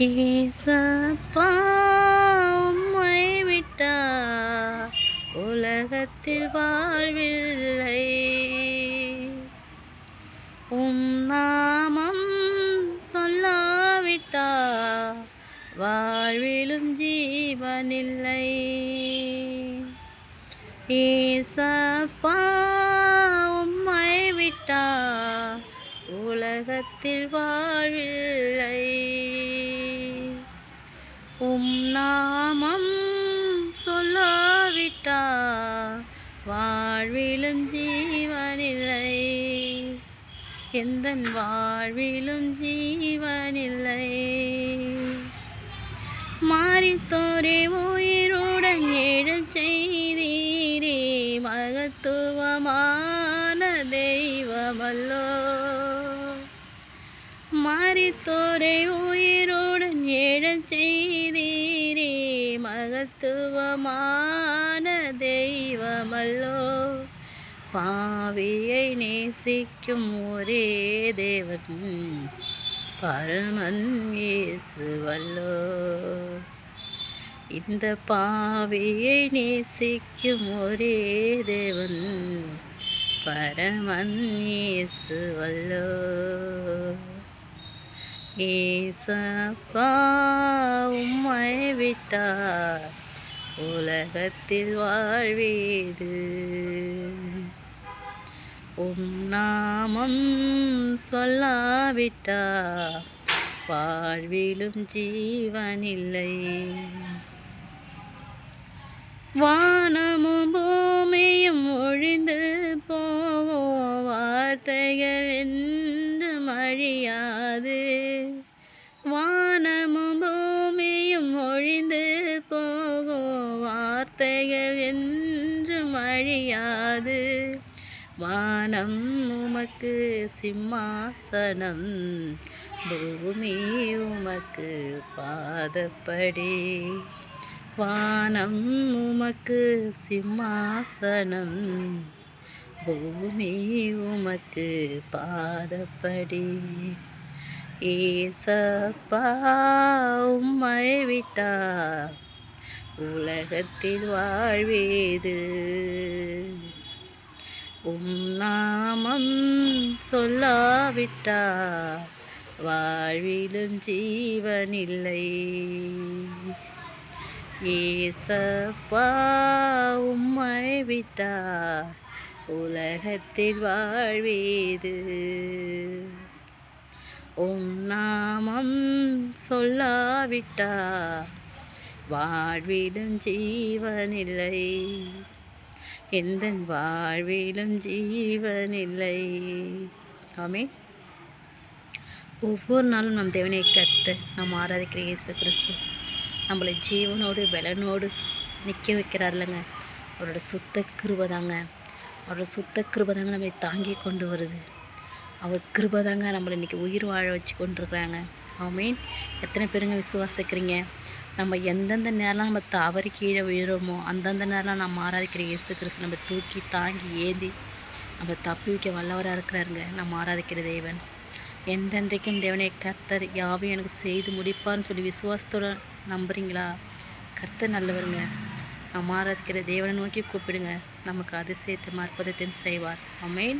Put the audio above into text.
ஏசப்பா உம்மை விட்டா உலகத்தில் வாழ்வில்லை. உம் நாமம் சொல்லாவிட்டா வாழ்விலும் ஜீவனில்லை. ஏசப்பா உம்மை விட்டா உலகத்தில் வாழ்வில்லை. உம் நாமம் சொல்லாவிட்டா வாழ்விலும் ஜீவனில்லை. எந்தன் வாழ்விலும் ஜீவனில்லை. மாறித்தோரே உயிருடன் எழச் செய்தீரே, மகத்துவமான தெய்வமல்லோ. மாறித்தோரை உயிருடன் எழச் செய்தீரே, மகத்துவமான தெய்வமல்லோ. பாவியை நேசிக்கும் ஒரே தேவன் பரமன் இயேசுவல்லோ. இந்த பாவியை நேசிக்கும் ஒரே தேவன் பரமன் இயேசுவல்லோ. ஏசப்பா உம்மை விட்டா உலகத்தில் வாழ்வேது. உம் நாமம் சொல்லாவிட்டா வாழ்விலும் ஜீவனில்லை. வானமும் பூமியும் ஒழிந்து போகும், வார்த்தைகள் என்றும் அழியாது. வானமும் பூமியும் ஒழிந்து போகும், வார்த்தைகள் என்றும் அழியாது. வானம் உமக்கு சிம்மாசனம், பூமி உமக்கு பாதப்படி. வானம் உமக்கு சிம்மாசனம், பூமி உமக்கு பாதப்படி. ஏசப்பா உம்மை விட்டா உலகத்தில் வாழ்வேது. உம் நாமம் சொல்லாவிட்டா வாழ்விலும் ஜீவனில்லை. ஏசப்பா உம்மை விட்டா உலகத்தில் வாழ்வேது. உம் நாமம் சொல்லாவிட்டா வாழ்விலும் ஜீவனில்லை. எந்தன் வாழ்விலும் ஜீவனில்லை. ஆமென். ஒவ்வொரு நாளும் நம் தேவனை கர்த்தர் நாம் ஆராதிக்கிற இயேசு கிறிஸ்து நம்மளை ஜீவனோடு பலனோடு நிற்க வைக்கிறார்லங்க. அவரோட சுத்த கிருபை தாங்க, அவரோட சுத்த கிருபை தாங்க நம்மளை தாங்கி கொண்டு வருது. அவர் கிருபை தாங்க நம்மளை இன்றைக்கி உயிர் வாழ வச்சு கொண்டிருக்கிறாங்க. ஆமென். எத்தனை பேருங்க விசுவாசிக்கிறீங்க? நம்ம எந்தெந்த நேரம்லாம் நம்ம தவறி கீழே விழுறோமோ அந்தந்த நேரம்லாம் நம்ம ஆராதிக்கிற இயேசு கிறிஸ்து நம்ம தூக்கி தாங்கி ஏந்தி நம்ம தப்பி வைக்க வல்லவராக இருக்கிறாருங்க. நம்ம ஆராதிக்கிற தேவன் என்றென்றைக்கும் தேவனை கர்த்தர் யாவையும் எனக்கு செய்து முடிப்பார்னு சொல்லி விசுவாசத்தோடு நம்புறீங்களா? கர்த்தர் நல்லவருங்க. நம்ம ஆராதிக்கிற தேவனை நோக்கி கூப்பிடுங்க, நமக்கு அதிசயத்தையும் அற்புதத்தையும் செய்வார். ஆமென்.